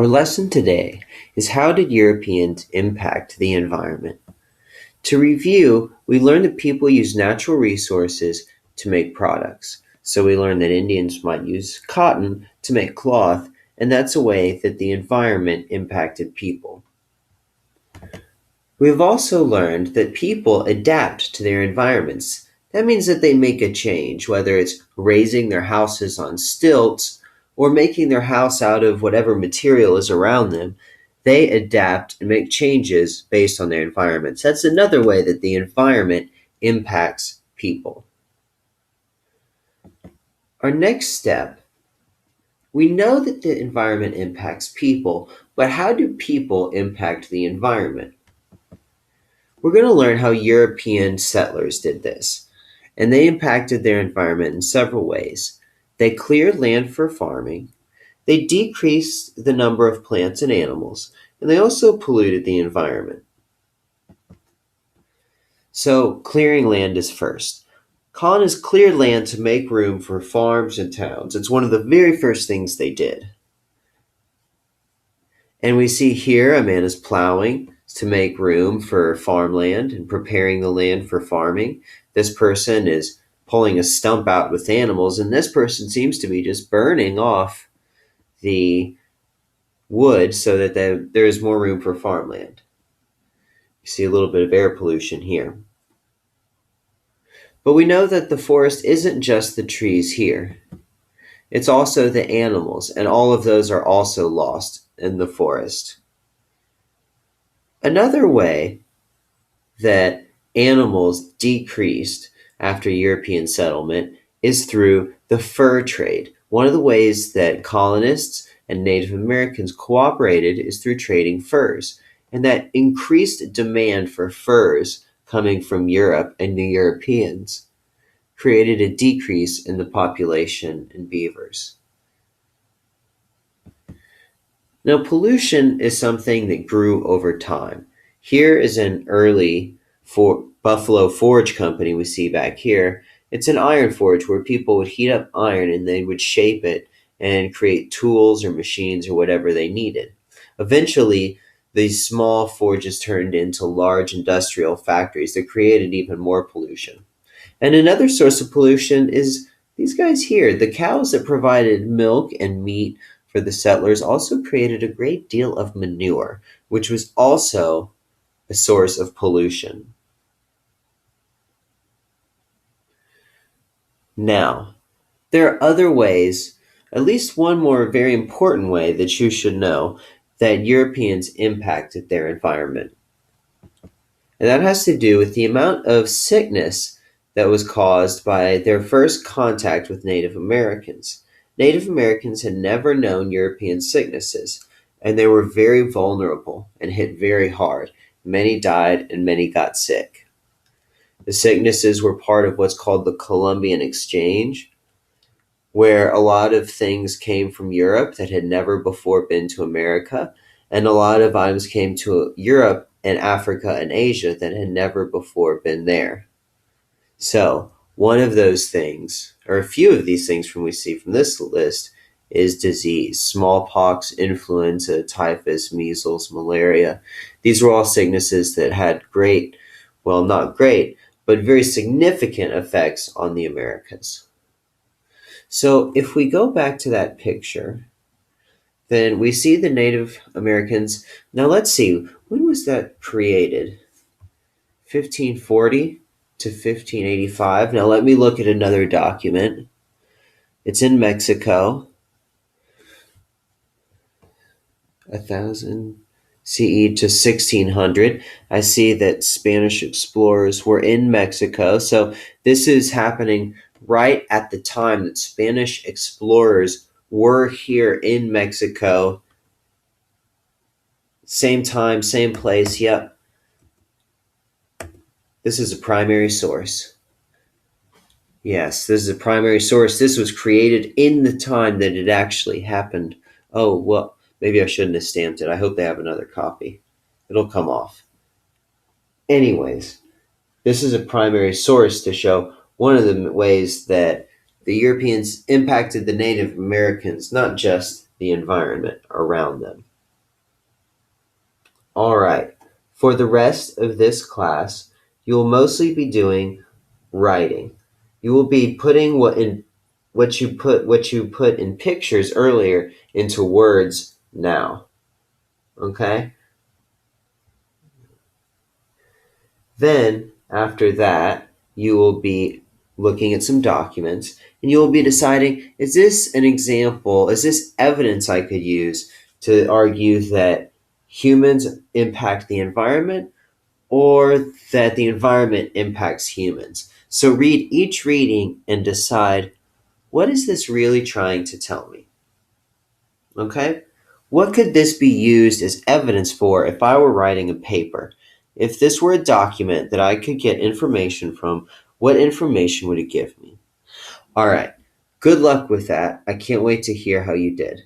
Our lesson today is how did Europeans impact the environment? To review, we learned that people use natural resources to make products. So we learned that Indians might use cotton to make cloth, and that's a way that the environment impacted people. We have also learned that people adapt to their environments. That means that they make a change, whether it's raising their houses on stilts or making their house out of whatever material is around them. They adapt and make changes based on their environments. That's another way that the environment impacts people. Our next step, we know that the environment impacts people, but how do people impact the environment? We're going to learn how European settlers did this, and they impacted their environment in several ways. They cleared land for farming, they decreased the number of plants and animals, and they also polluted the environment. So, clearing land is first. Colonists cleared land to make room for farms and towns. It's one of the very first things they did. And we see here a man is plowing to make room for farmland and preparing the land for farming. This person is pulling a stump out with animals, and this person seems to be just burning off the wood so that there is more room for farmland. You see a little bit of air pollution here. But we know that the forest isn't just the trees here. It's also the animals, and all of those are also lost in the forest. Another way that animals decreased after European settlement is through the fur trade. One of the ways that colonists and Native Americans cooperated is through trading furs, and that increased demand for furs coming from Europe and the Europeans created a decrease in the population in beavers. Now, pollution is something that grew over time. Here is an early Buffalo Forge company we see back here. It's an iron forge where people would heat up iron and they would shape it and create tools or machines or whatever they needed. Eventually, these small forges turned into large industrial factories that created even more pollution. And another source of pollution is these guys here. The cows that provided milk and meat for the settlers also created a great deal of manure, which was also a source of pollution. Now, there are other ways, at least one more very important way that you should know, that Europeans impacted their environment. And that has to do with the amount of sickness that was caused by their first contact with Native Americans. Native Americans had never known European sicknesses, and they were very vulnerable and hit very hard. Many died and many got sick. The sicknesses were part of what's called the Columbian Exchange, where a lot of things came from Europe that had never before been to America, and a lot of items came to Europe and Africa and Asia that had never before been there. So, one of those things, or a few of these things from we see from this list, is disease. Smallpox, influenza, typhus, measles, malaria. These were all sicknesses that had great, well, not great, but very significant effects on the Americas. So if we go back to that picture, then we see the Native Americans. Now let's see, when was that created? 1540 to 1585. Now let me look at another document. It's in Mexico. 1000 CE to 1600. I see that Spanish explorers were in Mexico. So this is happening right at the time that Spanish explorers were here in Mexico. Same time, same place. Yep. This is a primary source. Yes, this is a primary source. This was created in the time that it actually happened. Oh, well, maybe I shouldn't have stamped it. I hope they have another copy. It'll come off. Anyways, this is a primary source to show one of the ways that the Europeans impacted the Native Americans, not just the environment around them. All right. For the rest of this class, you will mostly be doing writing. You will be putting what you put in pictures earlier into words now. Okay? Then, after that, you will be looking at some documents and you will be deciding, is this an example? Is this evidence I could use to argue that humans impact the environment or that the environment impacts humans? So read each reading and decide, what is this really trying to tell me? Okay? What could this be used as evidence for if I were writing a paper? If this were a document that I could get information from, what information would it give me? All right. Good luck with that. I can't wait to hear how you did.